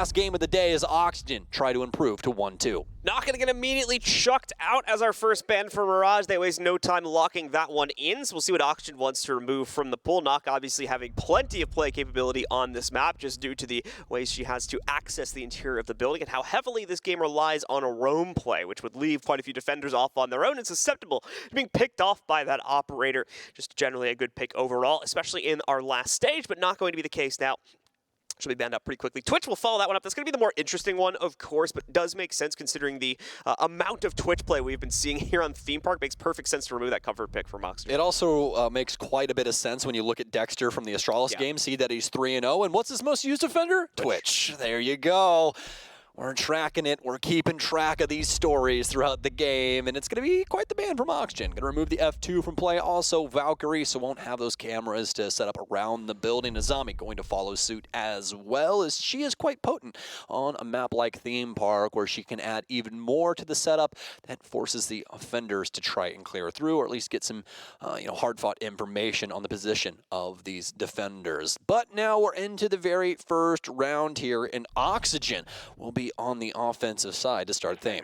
Last game of the day is Oxygen try to improve to 1-2. Not going to get immediately chucked out as our first ban for Mirage. They waste no time locking that one in, so we'll see what Oxygen wants to remove from the pool. Knock obviously having plenty of play capability on this map just due to the ways she has to access the interior of the building and how heavily this game relies on a roam play, which would leave quite a few defenders off on their own and susceptible to being picked off by that operator. Just generally a good pick overall, especially in our last stage, but not going to be the case now. Should be banned up pretty quickly. Twitch will follow that one up. That's going to be the more interesting one, of course, but does make sense considering the amount of Twitch play we've been seeing here on Theme Park. Makes perfect sense to remove that comfort pick from Oxygen. It also makes quite a bit of sense when you look at Dexter from the Astralis game, see that he's 3-0, and what's his most used offender? Twitch. There you go. We're tracking it. We're keeping track of these stories throughout the game, and it's going to be quite the ban from Oxygen. Going to remove the F2 from play. Also, Valkyrie, so won't have those cameras to set up around the building. Azami going to follow suit as well, as she is quite potent on a map like Theme Park, where she can add even more to the setup that forces the offenders to try and clear through, or at least get some hard-fought information on the position of these defenders. But now we're into the very first round here, and Oxygen will be on the offensive side to start things.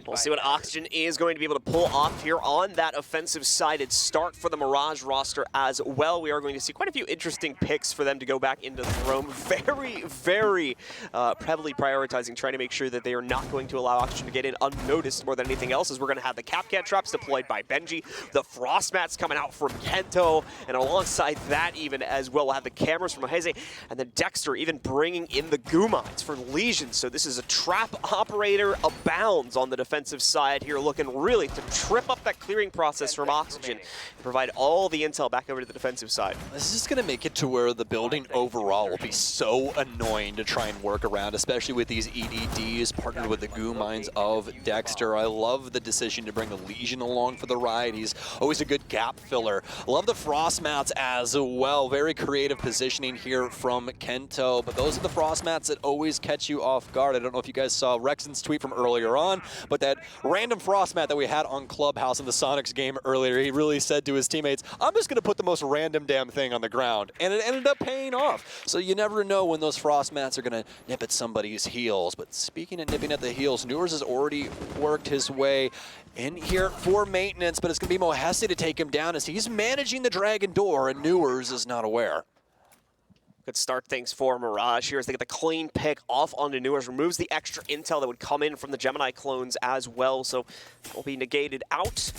We'll see what Oxygen is going to be able to pull off here on that offensive-sided start for the Mirage roster as well. We are going to see quite a few interesting picks for them to go back into the roam. Very, very heavily prioritizing, trying to make sure that they are not going to allow Oxygen to get in unnoticed more than anything else, as we're going to have the Capcat traps deployed by Benji, the frost mats coming out from Kento, and alongside that even as well, we'll have the cameras from Oheze, and then Dexter even bringing in the goo mines for Legion. So this is a trap operator abounds on the defensive side here, looking really to trip up that clearing process from Oxygen and provide all the intel back over to the defensive side. This is going to make it to where the building overall will be so annoying to try and work around, especially with these EDDs partnered with the goo mines of Dexter. I love the decision to bring the Legion along for the ride. He's always a good gap filler. Love the frost mats as well. Very creative positioning here from Kento, but those are the frost mats that always catch you off guard. I don't know if you guys saw Rexon's tweet from earlier on, but that random frost mat that we had on Clubhouse in the Soniqs game earlier, he really said to his teammates, I'm just going to put the most random damn thing on the ground, and it ended up paying off. So you never know when those frost mats are going to nip at somebody's heels. But speaking of nipping at the heels, Newers has already worked his way in here for maintenance, but it's going to be Mohesse to take him down as he's managing the Dragon Door, and Newers is not aware. Could start things for Mirage here as they get the clean pick off onto Newers, removes the extra intel that would come in from the Gemini clones as well, so will be negated out.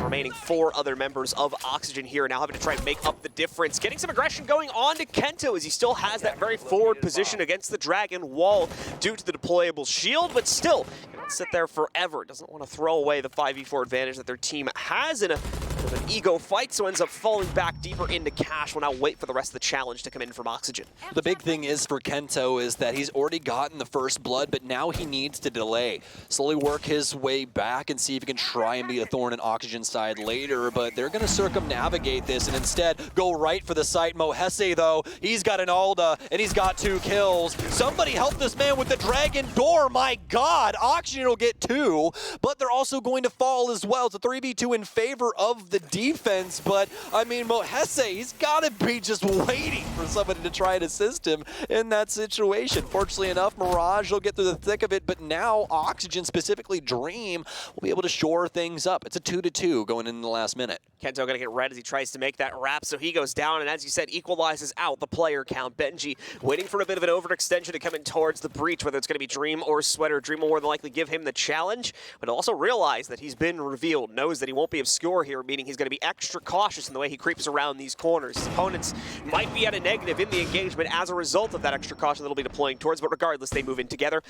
Remaining 4 other members of Oxygen here now having to try and make up the difference. Getting some aggression going on to Kento as he still has that very forward position against the Dragon wall due to the deployable shield, but still gonna sit there forever. Doesn't want to throw away the 5v4 advantage that their team has in an ego fight, so ends up falling back deeper into cash. We'll now wait for the rest of the challenge to come in from Oxygen. The big thing is for Kento is that he's already gotten the first blood, but now he needs to delay. Slowly work his way back and see if he can try and be a thorn in Oxygen's side later, but they're going to circumnavigate this and instead go right for the site. Mohesse, though, he's got an Alda and he's got 2 kills. Somebody help this man with the Dragon Door. My God, Oxygen will get 2, but they're also going to fall as well. It's a 3v2 in favor of the defense, but I mean, Mohesse, he's got to be just waiting for somebody to try and assist him in that situation. Fortunately enough, Mirage will get through the thick of it, but now Oxygen, specifically Dream, will be able to shore things up. It's a 2-2 going in the last minute. Kento going to get red as he tries to make that wrap, so he goes down, and as you said, equalizes out the player count. Benji waiting for a bit of an overextension to come in towards the breach, whether it's going to be Dream or Sweater. Dream will more than likely give him the challenge, but also realize that he's been revealed, knows that he won't be obscure here, meaning he's going to be extra cautious in the way he creeps around these corners. His opponents might be at a negative in the engagement as a result of that extra caution that he'll be deploying towards, but regardless, they move in together.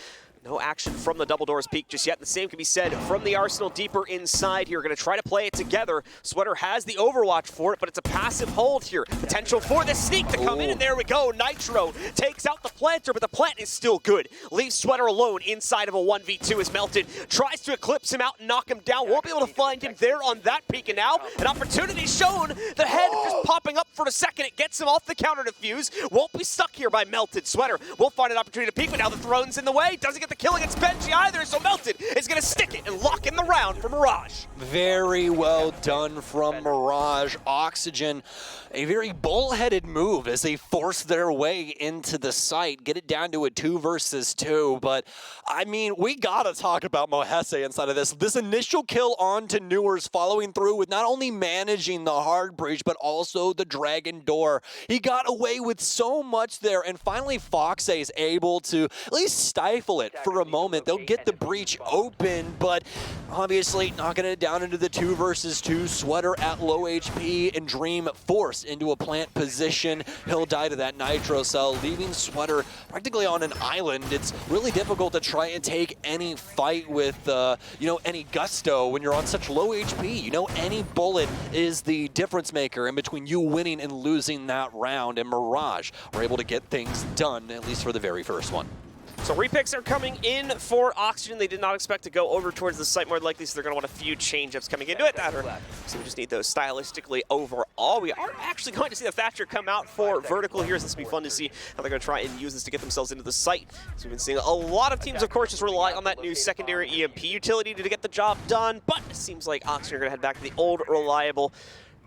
No action from the double doors peak just yet. The same can be said from the Arsenal deeper inside here. Going to try to play it together. Sweater has the overwatch for it, but it's a passive hold here. Potential for the sneak to come in, and there we go. Nitro takes out the planter, but the plant is still good. Leaves Sweater alone inside of a 1v2 as Melted tries to eclipse him out and knock him down. Won't be able to find him there on that peak, and now An opportunity shown. The head just popping up for a second. It gets him off the counter defuse. Won't be stuck here by Melted. Sweater will find an opportunity to peek, but now the throne's in the way. Doesn't get the kill against Benji either, so Melted is going to stick it and lock in the round for Mirage. Very well done from Mirage. Oxygen, a very bullheaded move as they force their way into the site, get it down to a 2 versus 2. But, I mean, we gotta talk about Mohese inside of this. This initial kill onto Newers following through with not only managing the hard breach, but also the Dragon Door. He got away with so much there, and finally Foxe is able to at least stifle it for a moment. They'll get the breach open, but obviously knocking it down into the 2 versus 2. Sweater at low HP and Dream forced into a plant position. He'll die to that Nitro Cell, leaving Sweater practically on an island. It's really difficult to try and take any fight with, any gusto when you're on such low HP. You know, any bullet is the difference maker in between you winning and losing that round, and Mirage were able to get things done, at least for the very first one. So repicks are coming in for Oxygen. They did not expect to go over towards the site more than likely, so they're going to want a few change-ups coming into it. So we just need those stylistically overall. We are actually going to see the Thatcher come out for Vertical here, so this will be fun to see how they're going to try and use this to get themselves into the site. So we've been seeing a lot of teams, of course, just rely on that new secondary EMP utility to get the job done, but it seems like Oxygen are going to head back to the old reliable.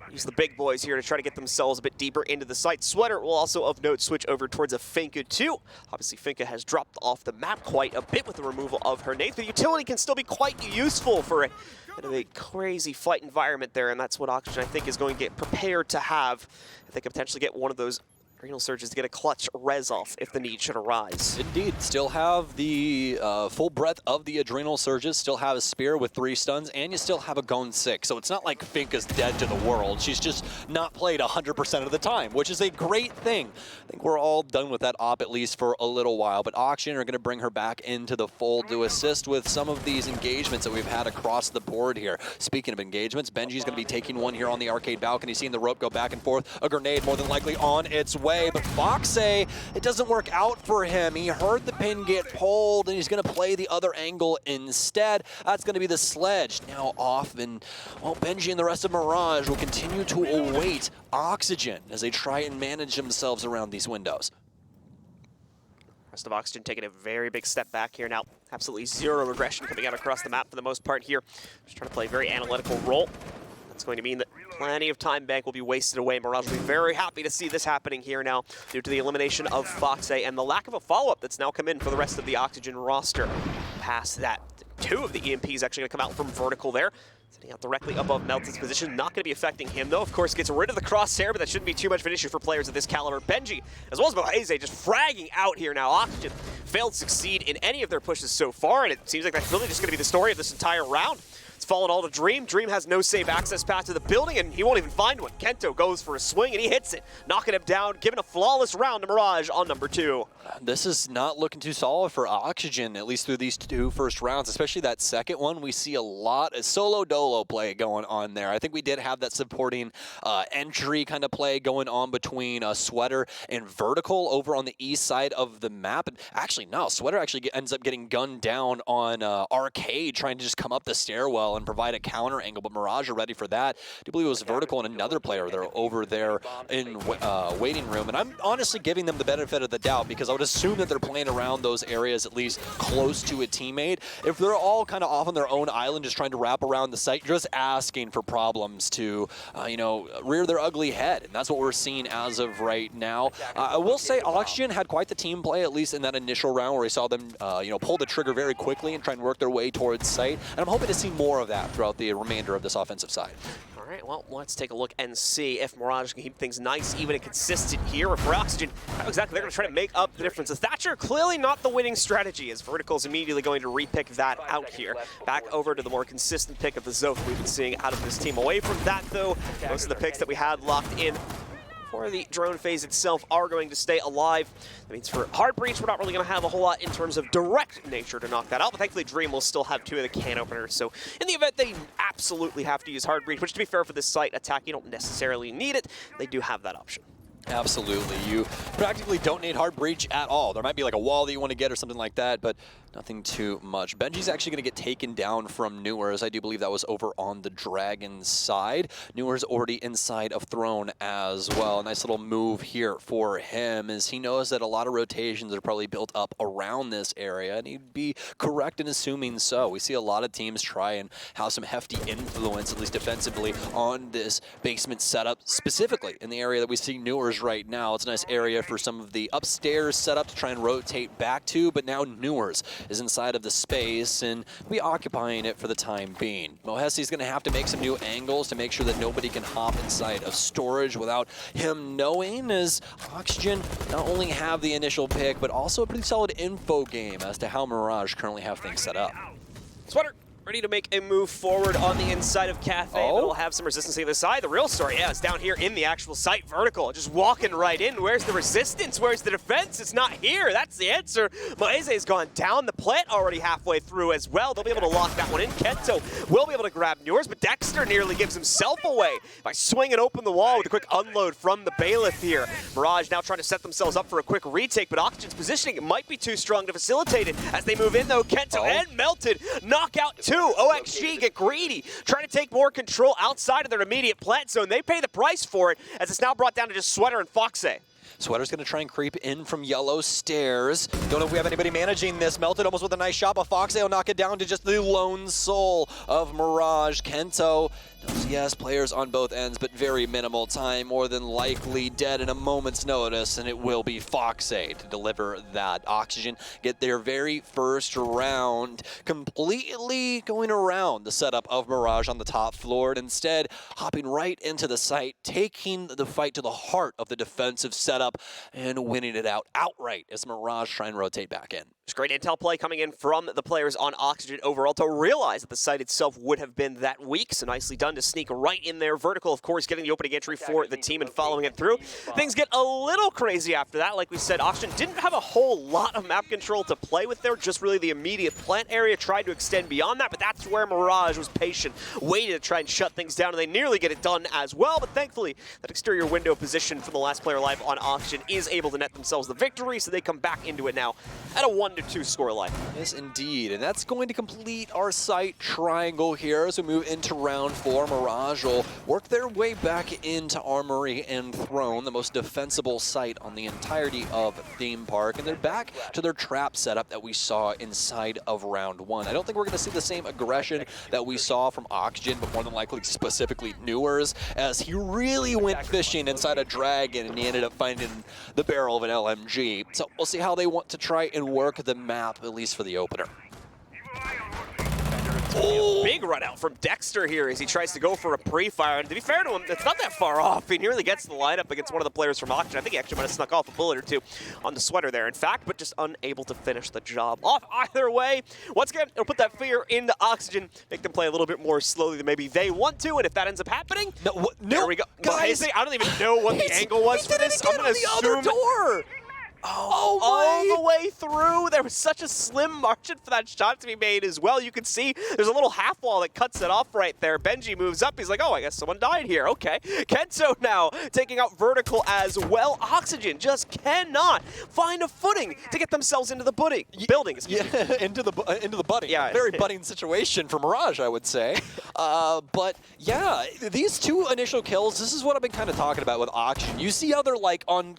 Use the big boys here to try to get themselves a bit deeper into the site. Sweater will also, of note, switch over towards a Finka too. Obviously, Finka has dropped off the map quite a bit with the removal of her nades. The utility can still be quite useful for a bit of a crazy fight environment there, and that's what Oxygen, I think, is going to get prepared to have if they can potentially get one of those Renal Surges to get a clutch res off if the need should arise. Indeed. Still have the full breadth of the Adrenal Surges, still have a Spear with 3 stuns, and you still have a Gone 6. So it's not like Finka's dead to the world. She's just not played 100% of the time, which is a great thing. I think we're all done with that op at least for a little while, but Oxygen are going to bring her back into the fold to assist with some of these engagements that we've had across the board here. Speaking of engagements, Benji's going to be taking one here on the arcade balcony, seeing the rope go back and forth. A grenade more than likely on its way. But Foxe, it doesn't work out for him. He heard the pin get pulled, and he's going to play the other angle instead. That's going to be the sledge. Now off, and well, Benji and the rest of Mirage will continue to await Oxygen as they try and manage themselves around these windows. Rest of Oxygen taking a very big step back here now. Absolutely zero regression coming out across the map for the most part here. Just trying to play a very analytical role. That's going to mean that plenty of time bank will be wasted away. Mirage will be very happy to see this happening here now due to the elimination of Foxe and the lack of a follow-up that's now come in for the rest of the Oxygen roster. Past that, 2 of the EMPs actually going to come out from Vertical there. Sitting out directly above Melton's position. Not going to be affecting him, though. Of course, gets rid of the crosshair, but that shouldn't be too much of an issue for players of this caliber. Benji, as well as Mohese, just fragging out here now. Oxygen failed to succeed in any of their pushes so far, and it seems like that's really just going to be the story of this entire round. It's fallen all to Dream. Dream has no safe access path to the building, and he won't even find one. Kento goes for a swing, and he hits it, knocking him down, giving a flawless round to Mirage on number 2. This is not looking too solid for Oxygen, at least through these 2 first rounds, especially that second one. We see a lot of solo-dolo play going on there. I think we did have that supporting entry kind of play going on between Sweater and Vertical over on the east side of the map. And actually, no, Sweater actually ends up getting gunned down on Arcade, trying to just come up the stairwell and provide a counter angle, but Mirage are ready for that. I do believe it was Vertical and another player there over there in waiting room, and I'm honestly giving them the benefit of the doubt because I would assume that they're playing around those areas at least close to a teammate. If they're all kind of off on their own island just trying to wrap around the site, you're just asking for problems to, rear their ugly head, and that's what we're seeing as of right now. I will say Oxygen had quite the team play, at least in that initial round where we saw them, pull the trigger very quickly and try and work their way towards site, and I'm hoping to see more of that throughout the remainder of this offensive side. All right, well, let's take a look and see if Mirage can keep things nice, even and consistent here. Or for Oxygen, how exactly they're going to try to make up the difference. The Thatcher, clearly not the winning strategy, as Vertical's immediately going to repick that out here. Back over to the more consistent pick of the Zoth we've been seeing out of this team. Away from that, though, most of the picks that we had locked in for the drone phase itself are going to stay alive. That means for Hard Breach, we're not really going to have a whole lot in terms of direct nature to knock that out, but thankfully Dream will still have 2 of the can openers. So in the event they absolutely have to use Hard Breach, which to be fair for this site attack, you don't necessarily need it, they do have that option. Absolutely. You practically don't need hard breach at all. There might be like a wall that you want to get or something like that, but nothing too much. Benji's actually going to get taken down from Newers. I do believe that was over on the Dragon side. Newers already inside of Throne as well. A nice little move here for him as he knows that a lot of rotations are probably built up around this area, and he'd be correct in assuming so. We see a lot of teams try and have some hefty influence, at least defensively, on this basement setup, specifically in the area that we see Newers right now. It's a nice area for some of the upstairs setup to try and rotate back to, but now Newers is inside of the space and be occupying it for the time being. Mohesi's going to have to make some new angles to make sure that nobody can hop inside of storage without him knowing, as Oxygen not only have the initial pick, but also a pretty solid info game as to how Mirage currently have things set up. Sweater ready to make a move forward on the inside of Cafe, but it'll have some resistance on the other side. The real story, yeah, is down here in the actual site, vertical, just walking right in. Where's the resistance? Where's the defense? It's not here. That's the answer. Moese's gone down. The plant already halfway through as well. They'll be able to lock that one in. Kento will be able to grab Newers, but Dexter nearly gives himself away by swinging open the wall with a quick unload from the Bailiff here. Mirage now trying to set themselves up for a quick retake, but Oxygen's positioning, it might be too strong to facilitate it. As they move in, though, Kento and Melted knock out two. OXG get greedy, trying to take more control outside of their immediate plant zone. They pay the price for it, as it's now brought down to just Sweater and Foxe. Sweater's going to try and creep in from yellow stairs. Don't know if we have anybody managing this. Melted almost with a nice shot, but Foxe will knock it down to just the lone soul of Mirage. Kento knows he has players on both ends, but very minimal time. More than likely dead in a moment's notice, and it will be Foxe to deliver that. Oxygen get their very first round completely going around the setup of Mirage on the top floor, and instead hopping right into the site, taking the fight to the heart of the defensive setup and winning it out outright as Mirage try and rotate back in. There's great intel play coming in from the players on Oxygen overall to realize that the site itself would have been that weak, so nicely done to sneak right in there. Vertical, of course, getting the opening entry for the team and following it through. Things get a little crazy after that. Like we said, Oxygen didn't have a whole lot of map control to play with there, just really the immediate plant area, tried to extend beyond that, but that's where Mirage was patient, waited to try and shut things down, and they nearly get it done as well, but thankfully, that exterior window position from the last player alive on Oxygen is able to net themselves the victory, so they come back into it now at a 1-2 scoreline. Yes, indeed, and that's going to complete our site triangle here as we move into round 4. Mirage will work their way back into Armory and Throne, the most defensible site on the entirety of Theme Park, and they're back to their trap setup that we saw inside of round 1. I don't think we're going to see the same aggression that we saw from Oxygen, but more than likely specifically Newers, as he really went fishing inside a Dragon and he ended up finding the barrel of an LMG. So we'll see how they want to try and work the map, at least for the opener. Oh. Big run out from Dexter here as he tries to go for a pre-fire. And to be fair to him, it's not that far off. He nearly gets the lineup against one of the players from Oxygen. I think he actually might have snuck off a bullet or two on the Sweater there, in fact, but just unable to finish the job off. Either way, once again, it'll put that fear into Oxygen, make them play a little bit more slowly than maybe they want to, and if that ends up happening, there we go. Guys, I don't even know what the angle was for this. I'm going to assume the other door. all the way through. There was such a slim margin for that shot to be made as well. You can see there's a little half wall that cuts it off right there. Benji moves up. He's like, oh, I guess someone died here. Okay. Kento now taking out vertical as well. Oxygen just cannot find a footing to get themselves into the building. Yeah, into the budding. Yeah. Very budding situation for Mirage, I would say. But yeah, these two initial kills, this is what I've been kind of talking about with Oxygen. You see how they're like on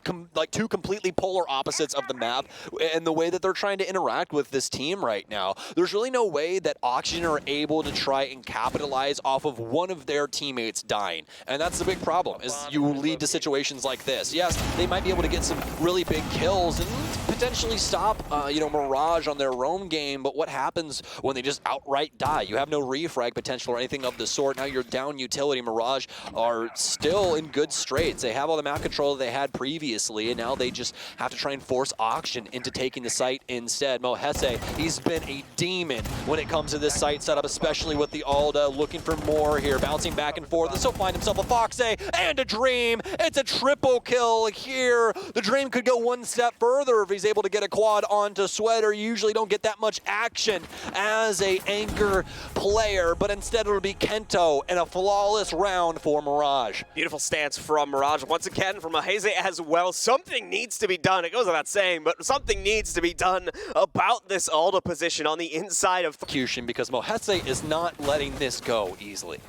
two completely polar opposites of the map and the way that they're trying to interact with this team right now. There's really no way that Oxygen are able to try and capitalize off of one of their teammates dying. And that's the big problem, is you lead to situations like this. Yes, they might be able to get some really big kills and potentially stop Mirage on their roam game, but what happens when they just outright die? You have no refrag potential or anything of the sort. Now you're down utility. Mirage are still in good straits. They have all the map control that they had previously, and now they just have to try and force Oxygen into taking the site instead. Mohese, he's been a demon when it comes to this site setup, especially with the Alda, looking for more here, bouncing back and forth. He'll find himself a Foxe and a Dream. It's a triple kill here. The Dream could go one step further if he's able to get a quad onto Sweater. You usually don't get that much action as a anchor player, but instead it'll be Kento and a flawless round for Mirage. Beautiful stance from Mirage. Once again, from Mohese as well. Something needs to be done. It goes without saying, but something needs to be done about this Alda position on the inside of... Because Mohese is not letting this go easily.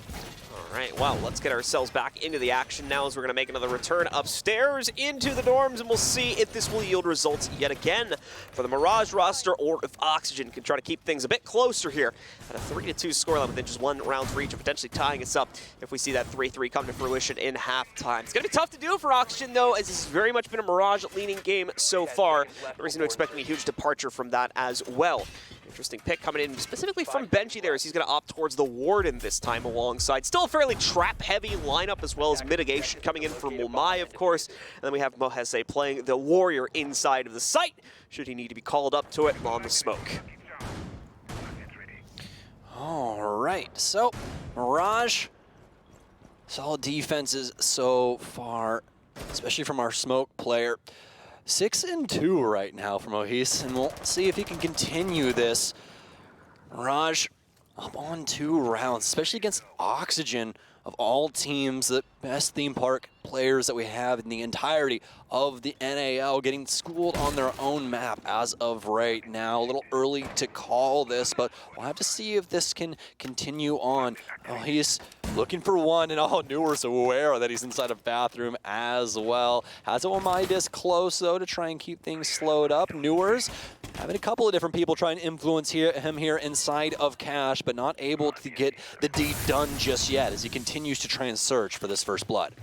All right, well, let's get ourselves back into the action now as we're going to make another return upstairs into the dorms, and we'll see if this will yield results yet again for the Mirage roster, or if Oxygen can try to keep things a bit closer here at a 3-2 scoreline within just one round for each, and potentially tying us up if we see that 3-3 come to fruition in halftime. It's going to be tough to do for Oxygen, though, as this has very much been a Mirage-leaning game so far. No reason to expect any huge departure from that as well. Interesting pick coming in specifically from Benji there, as he's going to opt towards the Warden this time alongside. Still a fairly trap-heavy lineup, as well as mitigation coming in from Momai, of course. And then we have Mohese playing the Warrior inside of the site, should he need to be called up to it on the smoke. All right, so Mirage, solid defenses so far, especially from our smoke player. 6-2 right now from Mohese, and we'll see if he can continue this. Mirage up on 2 rounds, especially against Oxygen, of all teams, the best theme park players that we have in the entirety of the NAL, getting schooled on their own map as of right now. A little early to call this, but we'll have to see if this can continue on. Oh, he's looking for one, and Newer's aware that he's inside a bathroom as well. Has Omidus close, though, to try and keep things slowed up. Newer's having a couple of different people trying to influence him here inside of Cash, but not able to get the deed done just yet as he continues to try and search for this first blood.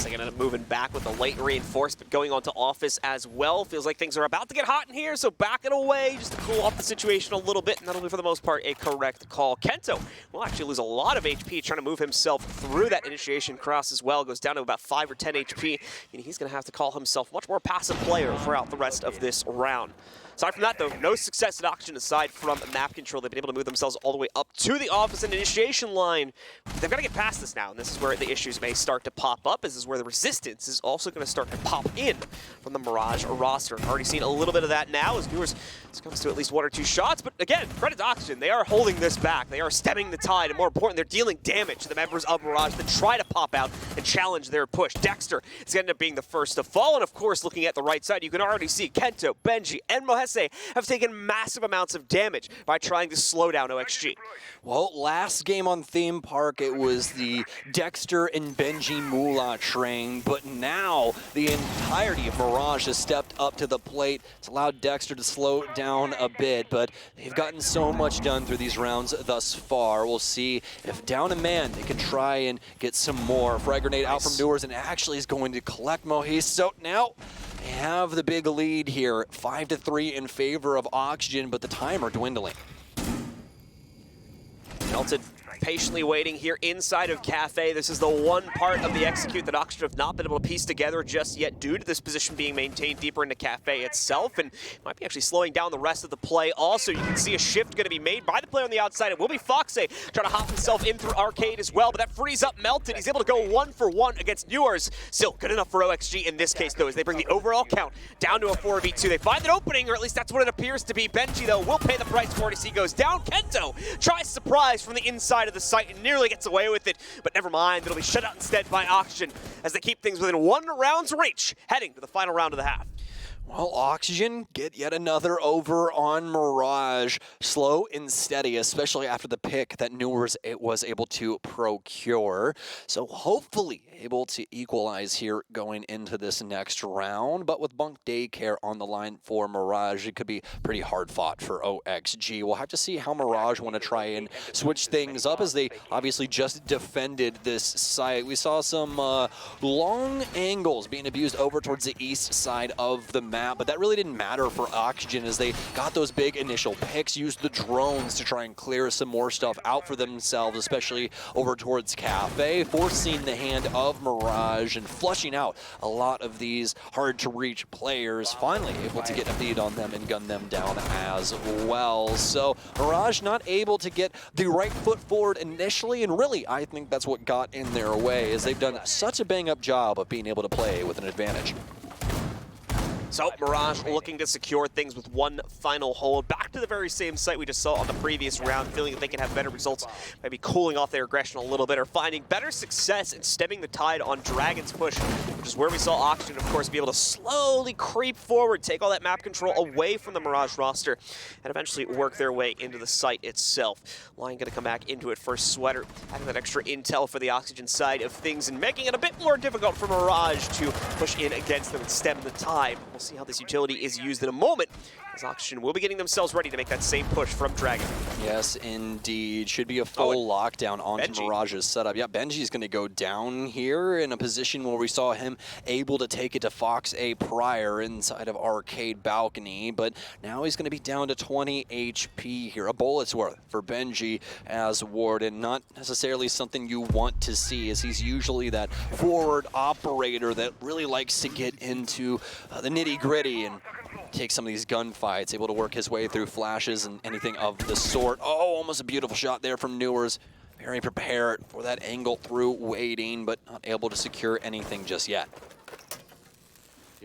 They're going to end up moving back with a late reinforcement going on to office as well. Feels like things are about to get hot in here, so back it away just to cool off the situation a little bit, and that'll be, for the most part, a correct call. Kento will actually lose a lot of HP trying to move himself through that initiation cross as well. Goes down to about 5 or 10 HP, and he's going to have to call himself a much more passive player throughout the rest of this round. Aside from that, though, no success at Oxygen aside from map control. They've been able to move themselves all the way up to the office and initiation line. They've got to get past this now, and this is where the issues may start to pop up. This is where the resistance is also going to start to pop in from the Mirage roster. I've already seen a little bit of that now as Viewers comes to at least 1 or 2 shots, but again, credit to Oxygen. They are holding this back. They are stemming the tide, and more important, they're dealing damage to the members of Mirage that try to pop out and challenge their push. Dexter is going to end up being the first to fall, and of course, looking at the right side, you can already see Kento, Benji, and Mohese have taken massive amounts of damage by trying to slow down OXG. Well, last game on Theme Park, it was the Dexter and Benji Moolah train, but now the entirety of Mirage has stepped up to the plate. It's allowed Dexter to slow down a bit, but they've gotten so much done through these rounds thus far. We'll see if down a man, they can try and get some more. Frag grenade out from Newers, and actually is going to collect Mohese. So now they have the big lead here, 5-3 in favor of Oxygen, but the timer dwindling. Melted patiently waiting here inside of Cafe. This is the one part of the execute that Oxygen have not been able to piece together just yet due to this position being maintained deeper into Cafe itself, and might be actually slowing down the rest of the play. Also, you can see a shift going to be made by the player on the outside. It will be Foxe trying to hop himself in through Arcade as well, but that frees up Melted. He's able to go 1-for-1 against Newers. Still good enough for OXG in this case, though, as they bring the overall count down to a 4v2. They find an opening, or at least that's what it appears to be. Benji, though, will pay the price for it as he goes down. Kento tries surprise from the inside of the site and nearly gets away with it, but never mind. It'll be shut out instead by Oxygen as they keep things within 1 round's reach, heading to the final round of the half. Well, Oxygen get yet another over on Mirage. Slow and steady, especially after the pick that Newers was able to procure. So hopefully able to equalize here going into this next round. But with Bunk Daycare on the line for Mirage, it could be pretty hard fought for OXG. We'll have to see how Mirage want to try and switch things up, as they obviously just defended this site. We saw some long angles being abused over towards the east side of the map, but that really didn't matter for Oxygen as they got those big initial picks, used the drones to try and clear some more stuff out for themselves, especially over towards Cafe, forcing the hand of Mirage and flushing out a lot of these hard-to-reach players, finally able to get a beat on them and gun them down as well. So Mirage not able to get the right foot forward initially, and really I think that's what got in their way, as they've done such a bang-up job of being able to play with an advantage. So Mirage looking to secure things with one final hold. Back to the very same site we just saw on the previous round, feeling that they can have better results, maybe cooling off their aggression a little bit, or finding better success in stemming the tide on Dragon's push, which is where we saw Oxygen, of course, be able to slowly creep forward, take all that map control away from the Mirage roster, and eventually work their way into the site itself. Lion going to come back into it first. Sweater having that extra intel for the Oxygen side of things and making it a bit more difficult for Mirage to push in against them and stem the tide. We'll see how this utility is used in a moment, as Oxygen will be getting themselves ready to make that same push from Dragon. Yes, indeed. Should be a full lockdown onto Benji. Mirage's setup. Yeah, Benji's going to go down here in a position where we saw him able to take it to Fox A prior inside of Arcade Balcony, but now he's going to be down to 20 HP here. A bullet's worth for Benji as Warden. Not necessarily something you want to see, as he's usually that forward operator that really likes to get into the nitty-gritty and take some of these gunfights, able to work his way through flashes and anything of the sort. Oh, almost a beautiful shot there from Newers. Very prepared for that angle through waiting, but not able to secure anything just yet.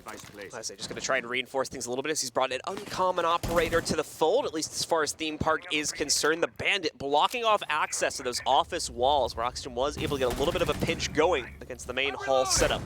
I say, just going to try and reinforce things a little bit as he's brought an uncommon operator to the fold, at least as far as Theme Park is concerned. The Bandit blocking off access to those office walls, where Oxygen was able to get a little bit of a pinch going against the main hall setup.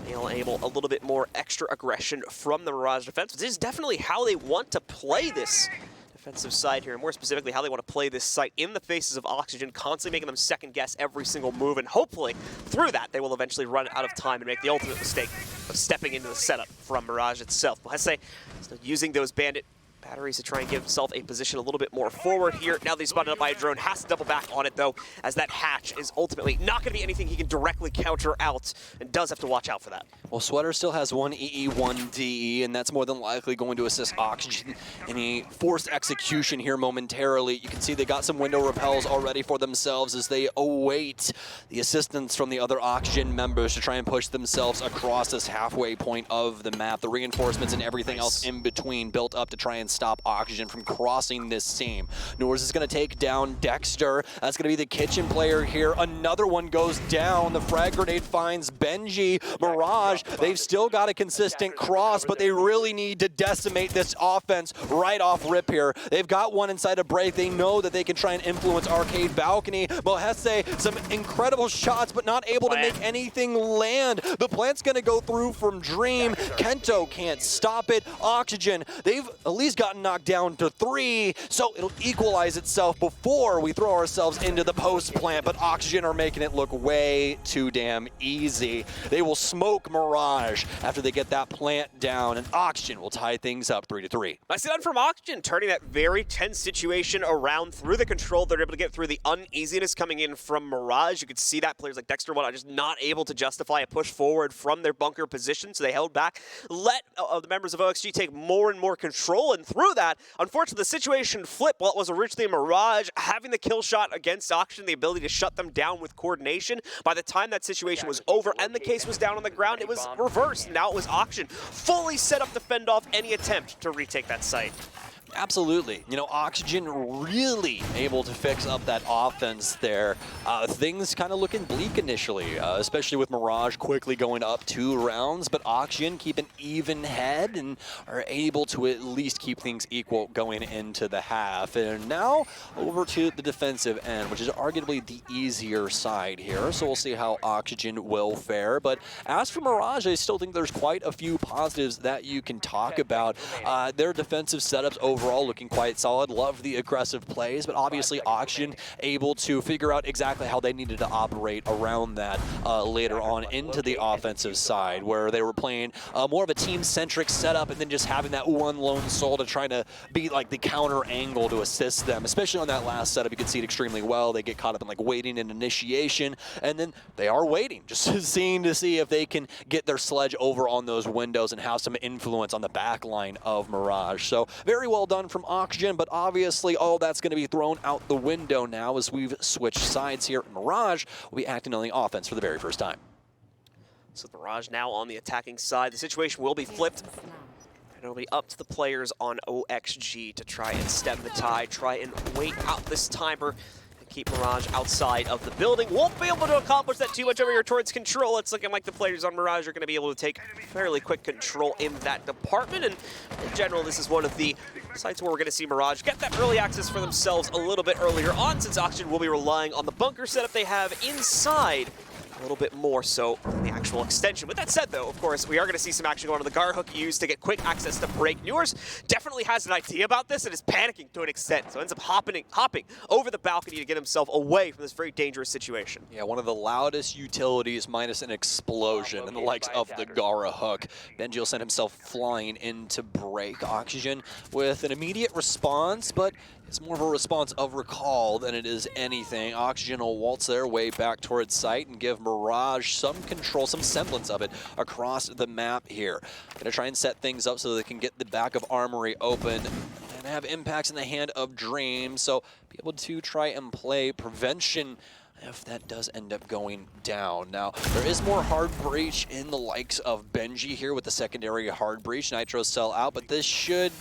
NAL able a little bit more extra aggression from the Mirage defense. This is definitely how they want to play this defensive side here, and more specifically how they want to play this site in the faces of Oxygen, constantly making them second guess every single move, and hopefully through that they will eventually run out of time and make the ultimate mistake of stepping into the setup from Mirage itself. But I say, still using those Bandit batteries to try and give himself a position a little bit more forward here. Now that he's spotted up by a drone, has to double back on it though, as that hatch is ultimately not going to be anything he can directly counter out, and does have to watch out for that. Well, Sweater still has one EE, one DE, and that's more than likely going to assist Oxygen in a forced execution here momentarily. You can see they got some window repels already for themselves as they await the assistance from the other Oxygen members to try and push themselves across this halfway point of the map. The reinforcements and everything else in between built up to try and stop Oxygen from crossing this seam. Noors is going to take down Dexter. That's going to be the kitchen player here. Another one goes down. The frag grenade finds Benji. Mirage, they've still got a consistent cross, but they really need to decimate this offense right off rip here. They've got one inside a break. They know that they can try and influence Arcade Balcony. Mohese, some incredible shots, but not able to make anything land. The plant's going to go through from Dream. Kento can't stop it. Oxygen, they've at least gotten knocked down to 3, so it'll equalize itself before we throw ourselves into the post plant, but Oxygen are making it look way too damn easy. They will smoke Mirage after they get that plant down, and Oxygen will tie things up 3-3. Nicely done from Oxygen, turning that very tense situation around through the control. They're able to get through the uneasiness coming in from Mirage. You could see that players like Dexter were just not able to justify a push forward from their bunker position, so they held back, let the members of OXG take more and more control, and through that, unfortunately, the situation flipped. While it was originally Mirage having the kill shot against Oxygen, the ability to shut them down with coordination, by the time that situation was over and the case was down on the ground, it was reversed. Now it was Oxygen fully set up to fend off any attempt to retake that site. Absolutely. You know, Oxygen really able to fix up that offense there. Things kind of looking bleak initially, especially with Mirage quickly going up 2 rounds, but Oxygen keep an even head and are able to at least keep things equal going into the half. And now over to the defensive end, which is arguably the easier side here. So we'll see how Oxygen will fare. But as for Mirage, I still think there's quite a few positives that you can talk about. Their defensive setups overall looking quite solid. Love the aggressive plays, but obviously Oxygen able to figure out exactly how they needed to operate around that later on into the offensive side, where they were playing more of a team-centric setup and then just having that one lone soul to try to be like the counter angle to assist them. Especially on that last setup, you can see it extremely well. They get caught up in like waiting and initiation, and then they are waiting, just seeing to see if they can get their sledge over on those windows and have some influence on the back line of Mirage. So very well done from Oxygen, but obviously all that's going to be thrown out the window now as we've switched sides here. Mirage will be acting on the offense for the very first time. So Mirage now on the attacking side. The situation will be flipped. And it'll be up to the players on OXG to try and stem the tide, try and wait out this timer, keep Mirage outside of the building. Won't be able to accomplish that too much over here towards control. It's looking like the players on Mirage are going to be able to take fairly quick control in that department. And in general, this is one of the sites where we're going to see Mirage get that early access for themselves a little bit earlier on, since Oxygen will be relying on the bunker setup they have inside a little bit more so than the actual extension. With that said, though, of course, we are going to see some action going on the Gar hook used to get quick access to break. Newers definitely has an idea about this and is panicking to an extent, so ends up hopping over the balcony to get himself away from this very dangerous situation. Yeah, one of the loudest utilities minus an explosion and the likes of the Gara hook. Benji will send himself flying in to break Oxygen with an immediate response, but it's more of a response of recall than it is anything. Oxygen will waltz their way back towards site and give Mirage some control, some semblance of it across the map here. Gonna try and set things up so they can get the back of Armory open and have impacts in the hand of Dream, so be able to try and play prevention if that does end up going down. Now, there is more hard breach in the likes of Benji here with the secondary hard breach. Nitro sell out, but this should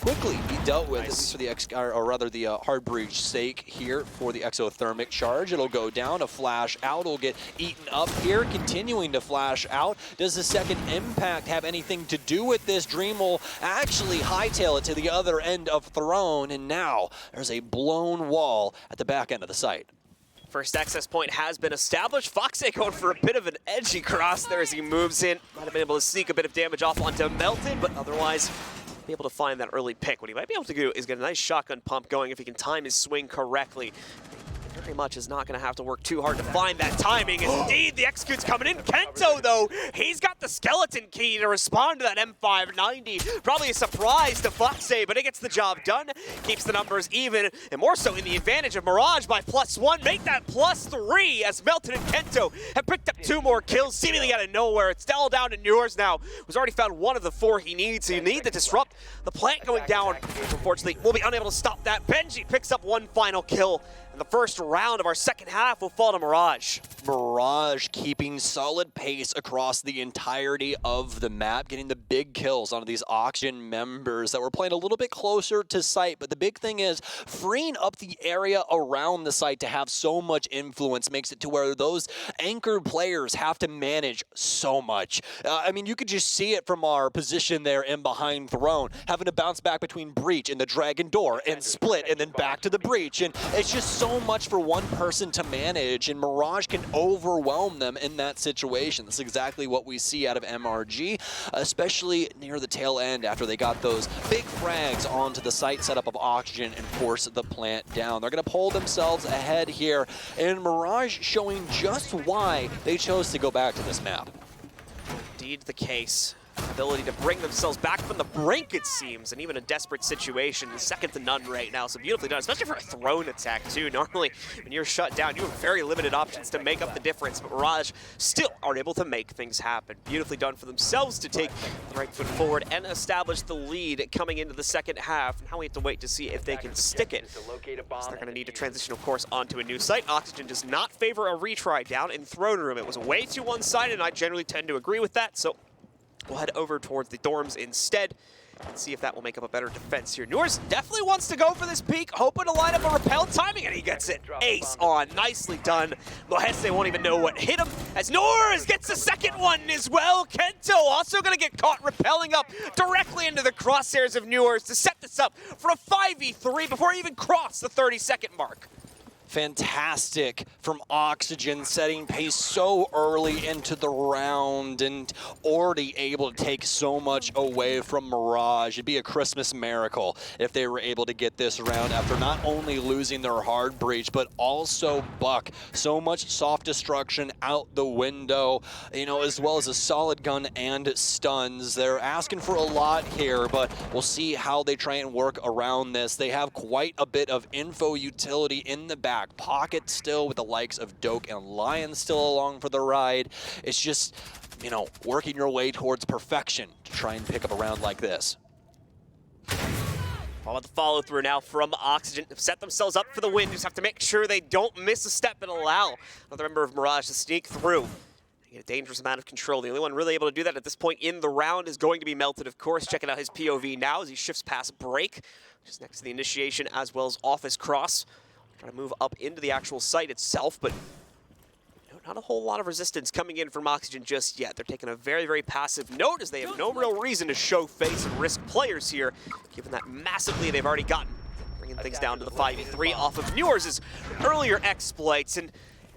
quickly be dealt with. This is for the hard breach sake here for the exothermic charge. It'll go down, a flash out, will get eaten up here, continuing to flash out. Does the second impact have anything to do with this? Dream will actually hightail it to the other end of Throne, and now there's a blown wall at the back end of the site. First access point has been established. Foxy going for a bit of an edgy cross there as he moves in. Might have been able to sneak a bit of damage off onto Melted, but otherwise be able to find that early pick. What he might be able to do is get a nice shotgun pump going if he can time his swing correctly. Very much is not going to have to work too hard to find that timing. Indeed, the execute's coming in. Kento, though, he's got the skeleton key to respond to that M590. Probably a surprise to Foxy, but it gets the job done. Keeps the numbers even, and more so in the advantage of Mirage by +1. Make that +3 as Melton and Kento have picked up 2 more kills, seemingly out of nowhere. It's all down to Newers now, who's already found 1 of the 4 he needs. So you need to disrupt the plant going down. Unfortunately, we'll be unable to stop that. Benji picks up 1 final kill. The first round of our second half will fall to Mirage. Mirage keeping solid pace across the entirety of the map, getting the big kills onto these Oxygen members that were playing a little bit closer to site. But the big thing is freeing up the area around the site to have so much influence makes it to where those anchor players have to manage so much. I mean, you could just see it from our position there in behind Throne, having to bounce back between Breach and the Dragon Door and Split and then back to the Breach. And it's just so much for one person to manage, and Mirage can overwhelm them in that situation. That's exactly what we see out of MRG, especially near the tail end after they got those big frags onto the site setup of Oxygen and force the plant down. They're going to pull themselves ahead here, and Mirage showing just why they chose to go back to this map. Indeed the case. Ability to bring themselves back from the brink, it seems, and even a desperate situation, second to none right now. So beautifully done, especially for a Throne attack, too. Normally, when you're shut down, you have very limited options to make up the difference, but Mirage still are able to make things happen. Beautifully done for themselves to take the right foot forward and establish the lead coming into the second half. Now we have to wait to see if they can stick it. So they're going to need to transition, of course, onto a new site. Oxygen does not favor a retry down in Throne Room. It was way too one-sided, and I generally tend to agree with that, so we'll head over towards the dorms instead and see if that will make up a better defense here. Newers definitely wants to go for this peak, hoping to line up a repel timing, and he gets it. Ace on, nicely done. Mohese won't even know what hit him, as Newers gets the second one as well. Kento also going to get caught repelling up directly into the crosshairs of Newers to set this up for a 5v3 before he even crossed the 30-second mark. Fantastic from Oxygen, setting pace so early into the round and already able to take so much away from Mirage. It'd be a Christmas miracle if they were able to get this round after not only losing their hard breach, but also Buck. So much soft destruction out the window, you know, as well as a solid gun and stuns. They're asking for a lot here, but we'll see how they try and work around this. They have quite a bit of info utility in the back pocket still, with the likes of Doke and Lion still along for the ride. It's just, you know, working your way towards perfection to try and pick up a round like this. All about the follow through now from Oxygen. They've set themselves up for the win. Just have to make sure they don't miss a step and allow another member of Mirage to sneak through. Get a dangerous amount of control. The only one really able to do that at this point in the round is going to be Melted, of course. Checking out his POV now as he shifts past Break, just next to the initiation, as well as Office Cross. Trying to move up into the actual site itself, but not a whole lot of resistance coming in from Oxygen just yet. They're taking a very, very passive note as they have no real reason to show face and risk players here, given that massive lead they've already gotten. Bringing things down to the 5v3 off of News' earlier exploits. And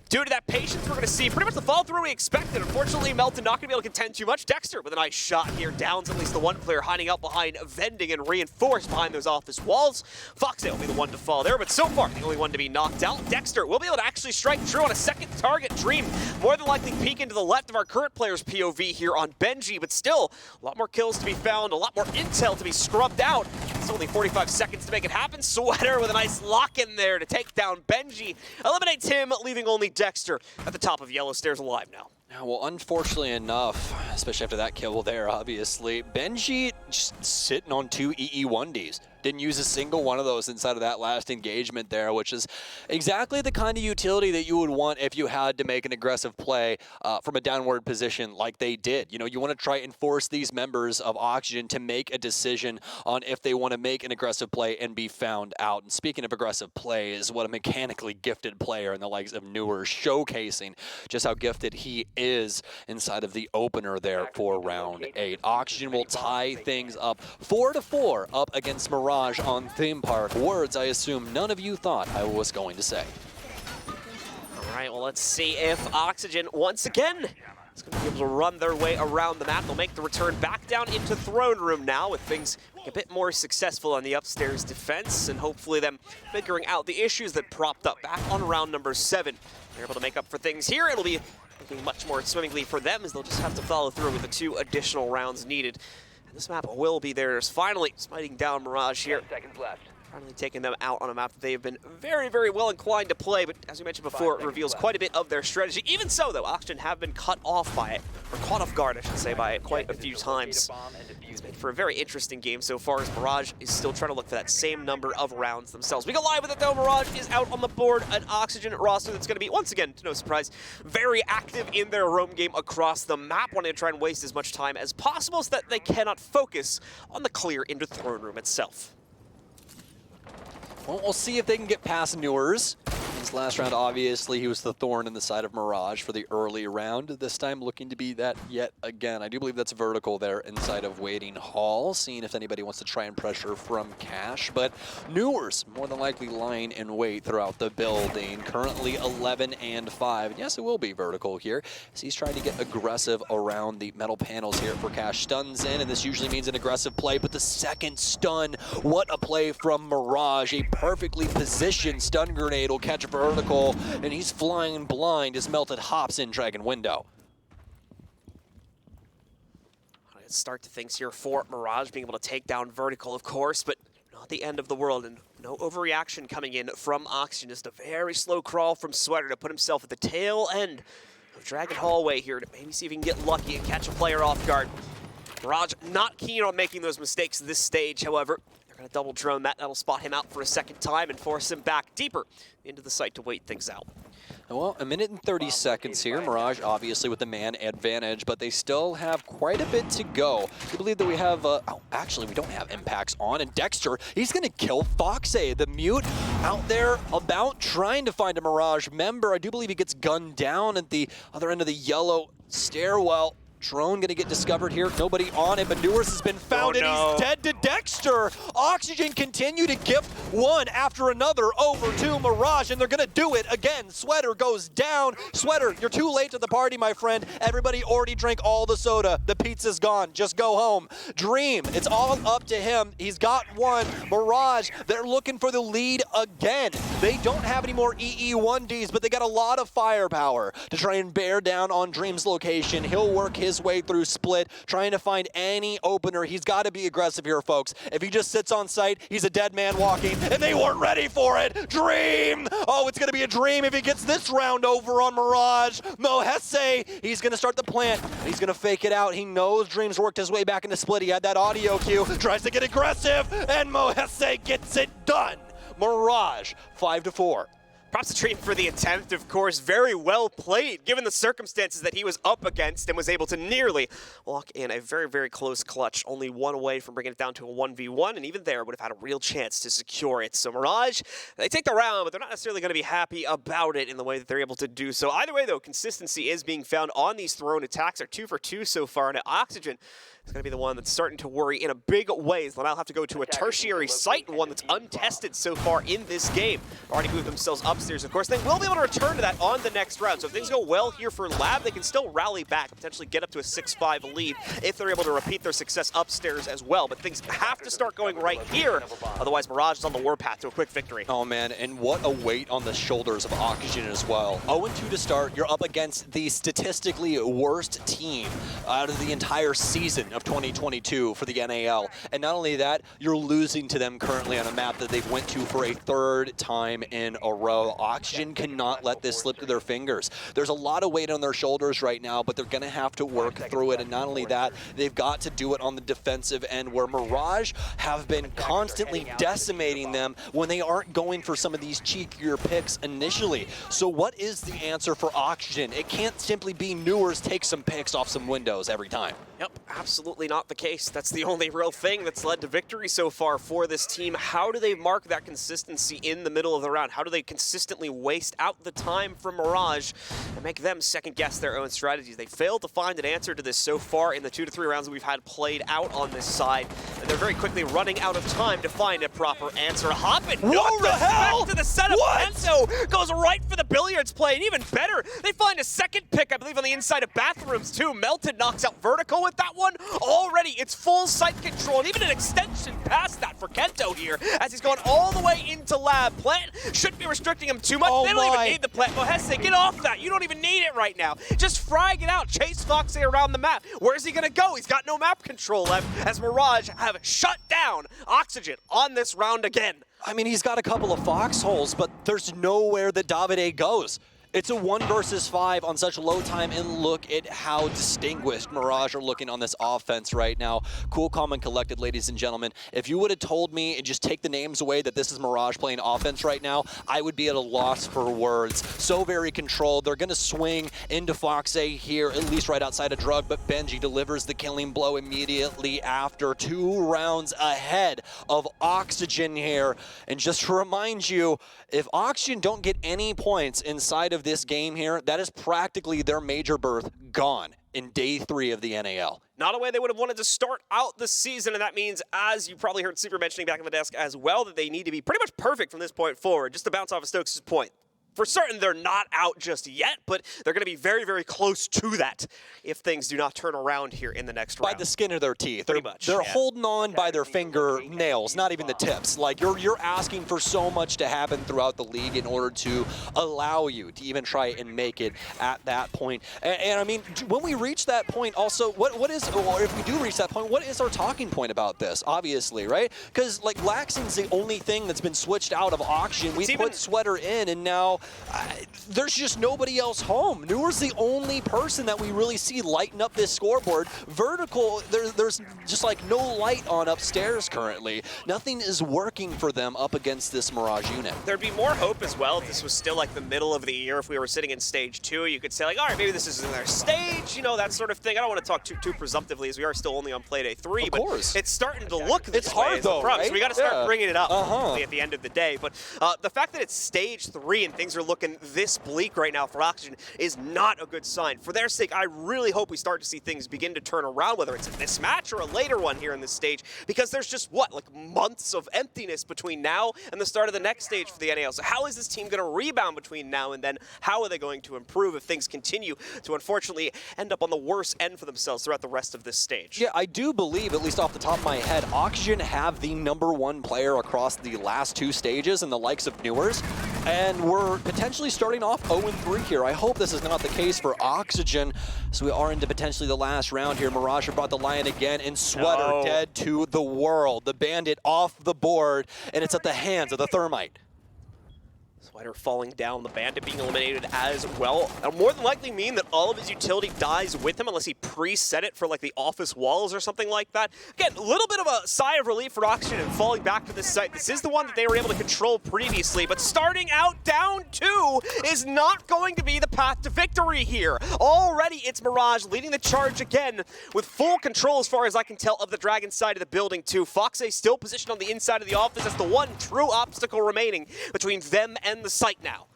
due to that patience, we're going to see pretty much the fall-through we expected. Unfortunately, Melton not going to be able to contend too much. Dexter with a nice shot here, downs at least the one player hiding out behind Vending and reinforced behind those office walls. Foxtail will be the one to fall there, but so far, the only one to be knocked out. Dexter will be able to actually strike true on a second target. Dream more than likely peek into the left of our current player's POV here on Benji, but still, a lot more kills to be found, a lot more intel to be scrubbed out. It's only 45 seconds to make it happen. Sweater with a nice lock in there to take down Benji. Eliminates him, leaving only Dexter at the top of Yellow Stairs alive now. Well, unfortunately enough, especially after that kill there, obviously, Benji just sitting on 2 EE1Ds. Didn't use a single one of those inside of that last engagement there, which is exactly the kind of utility that you would want if you had to make an aggressive play from a downward position like they did. You know, you want to try and force these members of Oxygen to make a decision on if they want to make an aggressive play and be found out. And speaking of aggressive play, is what a mechanically gifted player in the likes of Newer showcasing just how gifted he is inside of the opener there for round 8. Oxygen will tie things up 4-4 up against Mirage on Theme Park. Words I assume none of you thought I was going to say. All right, well, let's see if Oxygen once again is going to be able to run their way around the map. They'll make the return back down into Throne Room now with things a bit more successful on the upstairs defense and hopefully them figuring out the issues that propped up back on round number 7. They're able to make up for things here. It'll be looking much more swimmingly for them as they'll just have to follow through with the 2 additional rounds needed. And this map will be theirs, finally smiting down Mirage here. 10 seconds left. Finally taking them out on a map that they have been very, very well inclined to play, but as we mentioned before, it reveals quite a bit of their strategy. Even so, though, Oxygen have been cut off by it, or caught off guard, I should say, by it quite a few times. It's been for a very interesting game so far, as Mirage is still trying to look for that same number of rounds themselves. We go live with it, though. Mirage is out on the board, an Oxygen roster that's going to be, once again, to no surprise, very active in their roam game across the map, wanting to try and waste as much time as possible so that they cannot focus on the clear into Throne Room itself. Well, we'll see if they can get past Newers. This last round, obviously, he was the thorn in the side of Mirage for the early round. This time, looking to be that yet again. I do believe that's vertical there inside of Waiting Hall, seeing if anybody wants to try and pressure from Cash. But Newers, more than likely, lying in wait throughout the building. Currently 11 and 5. And yes, it will be vertical here, as he's trying to get aggressive around the metal panels here for Cash. Stuns in, and this usually means an aggressive play, but the second stun, what a play from Mirage. A perfectly positioned stun grenade will catch vertical, and he's flying blind as Melted hops in Dragon Window. Let's start to things here for Mirage, being able to take down vertical, of course, but not the end of the world, and no overreaction coming in from Oxygen. Just a very slow crawl from Sweater to put himself at the tail end of Dragon Hallway here to maybe see if he can get lucky and catch a player off guard. Mirage not keen on making those mistakes at this stage, however. Going to double drone that. That'll spot him out for a second time and force him back deeper into the site to wait things out. Well, a minute and 30 seconds here. Mirage obviously with the man advantage, but they still have quite a bit to go. I believe that we have, actually we don't have impacts on, and Dexter, he's going to kill Foxay, the mute out there about trying to find a Mirage member. I do believe he gets gunned down at the other end of the yellow stairwell. Drone gonna get discovered here. Nobody on it, but Newers has been found and he's dead to Dexter. Oxygen continue to gift one after another over to Mirage, and they're gonna do it again. Sweater goes down. Sweater, you're too late to the party, my friend. Everybody already drank all the soda. The pizza's gone. Just go home. Dream, it's all up to him. He's got one. Mirage, they're looking for the lead again. They don't have any more EE1Ds, but they got a lot of firepower to try and bear down on Dream's location. He'll work his way through split, trying to find any opener. He's got to be aggressive here, folks. If he just sits on site, he's a dead man walking, and they weren't ready for it. Dream! Oh, it's going to be a dream if he gets this round over on Mirage. Mohesse, he's going to start the plant. He's going to fake it out. He knows Dream's worked his way back into split. He had that audio cue, tries to get aggressive, and Mohesse gets it done. Mirage, 5-4. Props to Dream for the attempt, of course. Very well played, given the circumstances that he was up against and was able to nearly lock in a very, very close clutch. Only one away from bringing it down to a 1v1, and even there would have had a real chance to secure it. So Mirage, they take the round, but they're not necessarily going to be happy about it in the way that they're able to do so. Either way, though, consistency is being found on these thrown attacks. They're 2 for 2 so far, and Oxygen is going to be the one that's starting to worry in a big way. They'll now have to go to a tertiary site, one that's untested so far in this game. Already moved themselves upstairs, of course. They will be able to return to that on the next round. So if things go well here for Lab, they can still rally back, potentially get up to a 6-5 lead if they're able to repeat their success upstairs as well. But things have to start going right here. Otherwise, Mirage is on the warpath to a quick victory. Oh, man, and what a weight on the shoulders of Oxygen as well. 0-2 to start. You're up against the statistically worst team out of the entire season of 2022 for the NAL. And not only that, you're losing to them currently on a map that they've went to for a 3rd time in a row. Oxygen cannot let this slip through their fingers. There's a lot of weight on their shoulders right now, but they're going to have to work through it. And not only that, they've got to do it on the defensive end, where Mirage have been constantly decimating them when they aren't going for some of these cheekier picks initially. So what is the answer for Oxygen? It can't simply be Newers take some picks off some windows every time. Yep, absolutely not the case. That's the only real thing that's led to victory so far for this team. How do they mark that consistency in the middle of the round? How do they consistently waste out the time from Mirage and make them second-guess their own strategies? They failed to find an answer to this so far in the 2 to 3 rounds that we've had played out on this side. And they're very quickly running out of time to find a proper answer. Hoppin', no respect to the setup. Kento goes right for the billiards play, and even better, they find a second pick, I believe, on the inside of bathrooms too. Melted knocks out Vertical with that one. Already, it's full site control, and even an extension past that for Kento here, as he's going all the way into Lab. Plant shouldn't be restricting him too much. They don't even need the plant. Mohese, get off that. You don't even need it right now. Just frag it out. Chase Foxy around the map. Where's he going to go? He's got no map control left, as Mirage have shut down Oxygen on this round again. I mean, he's got a couple of foxholes, but there's nowhere that Davide goes. It's a 1 versus 5 on such low time, and look at how distinguished Mirage are looking on this offense right now. Cool, calm, and collected, ladies and gentlemen. If you would have told me and just take the names away that this is Mirage playing offense right now, I would be at a loss for words. So very controlled. They're going to swing into Foxy here, at least right outside of Drug, but Benji delivers the killing blow immediately after. 2 rounds ahead of Oxygen here. And just to remind you, if Oxygen don't get any points inside of this game here, that is practically their major berth gone in day 3 of the NAL. Not a way they would have wanted to start out the season, and that means, as you probably heard Super mentioning back on the desk as well, that they need to be pretty much perfect from this point forward, just to bounce off of Stokes' point. For certain, they're not out just yet, but they're going to be very, very close to that if things do not turn around here in the next round. By the skin of their teeth. Pretty much. They're holding on by their fingernails, not even the tips. Like, you're asking for so much to happen throughout the league in order to allow you to even try and make it at that point. And I mean, when we reach that point, also, what is, or if we do reach that point, what is our talking point about this, obviously, right? Because, like, Laxon's the only thing that's been switched out of Oxygen. We put Sweater in, and now there's just nobody else home. Newer's the only person that we really see lighting up this scoreboard. Vertical, there's just like no light on upstairs currently. Nothing is working for them up against this Mirage unit. There'd be more hope as well if this was still like the middle of the year. If we were sitting in stage 2, you could say like, all right, maybe this isn't their stage, you know, that sort of thing. I don't want to talk too presumptively, as we are still only on Playday 3. Of course. It's starting to look this it's way hard though, right? So we got to start bringing it up at the end of the day. But the fact that it's stage 3 and things are looking this bleak right now for Oxygen is not a good sign. For their sake, I really hope we start to see things begin to turn around, whether it's in this match or a later one here in this stage, because there's just, what, like months of emptiness between now and the start of the next stage for the NAL. So how is this team going to rebound between now and then? How are they going to improve if things continue to unfortunately end up on the worst end for themselves throughout the rest of this stage? Yeah, I do believe, at least off the top of my head, Oxygen have the #1 player across the last 2 stages in the likes of Newers, and we're potentially starting off 0-3 here. I hope this is not the case for Oxygen, so we are into potentially the last round here. Mirage brought the Lion again, and Sweater dead to the world. The Bandit off the board, and it's at the hands of the Thermite. Sweater falling down, the Bandit being eliminated as well. That'll more than likely mean that all of his utility dies with him unless he preset it for like the office walls or something like that. Again, a little bit of a sigh of relief for Oxygen and falling back to this site. This is the one that they were able to control previously, but starting out down 2 is not going to be the path to victory here. Already it's Mirage leading the charge again with full control as far as I can tell of the Dragon side of the building too. Foxy still positioned on the inside of the office as the one true obstacle remaining between them and the site now.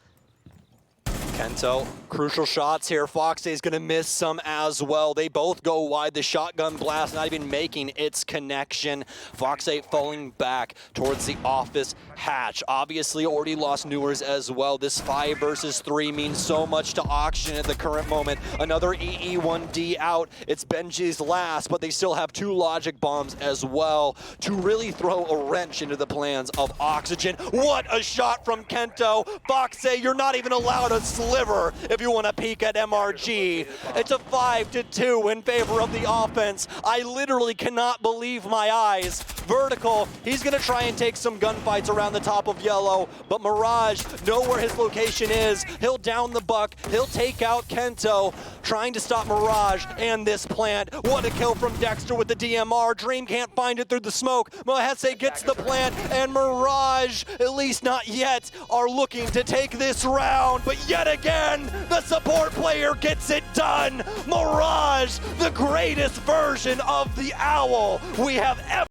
Kento, crucial shots here. Foxy's gonna miss some as well. They both go wide. The shotgun blast not even making its connection. Foxy falling back towards the office hatch. Obviously already lost Newers as well. This 5 versus 3 means so much to Auction at the current moment. Another EE1D out. It's Benji's last, but they still have 2 logic bombs as well to really throw a wrench into the plans of Oxygen. What a shot from Kento. Foxy, you're not even allowed a sliver if you want to peek at MRG. It's a 5-2 in favor of the offense. I literally cannot believe my eyes. Vertical, he's going to try and take some gunfights around the top of yellow, but Mirage know where his location is. He'll down the buck. He'll take out Kento, trying to stop Mirage and this plant. What a kill from Dexter with the DMR. Dream can't find it through the smoke. Mohese gets the plant, and Mirage, at least not yet, are looking to take this round, but yet again, the support player gets it done. Mirage, the greatest version of the Owl we have ever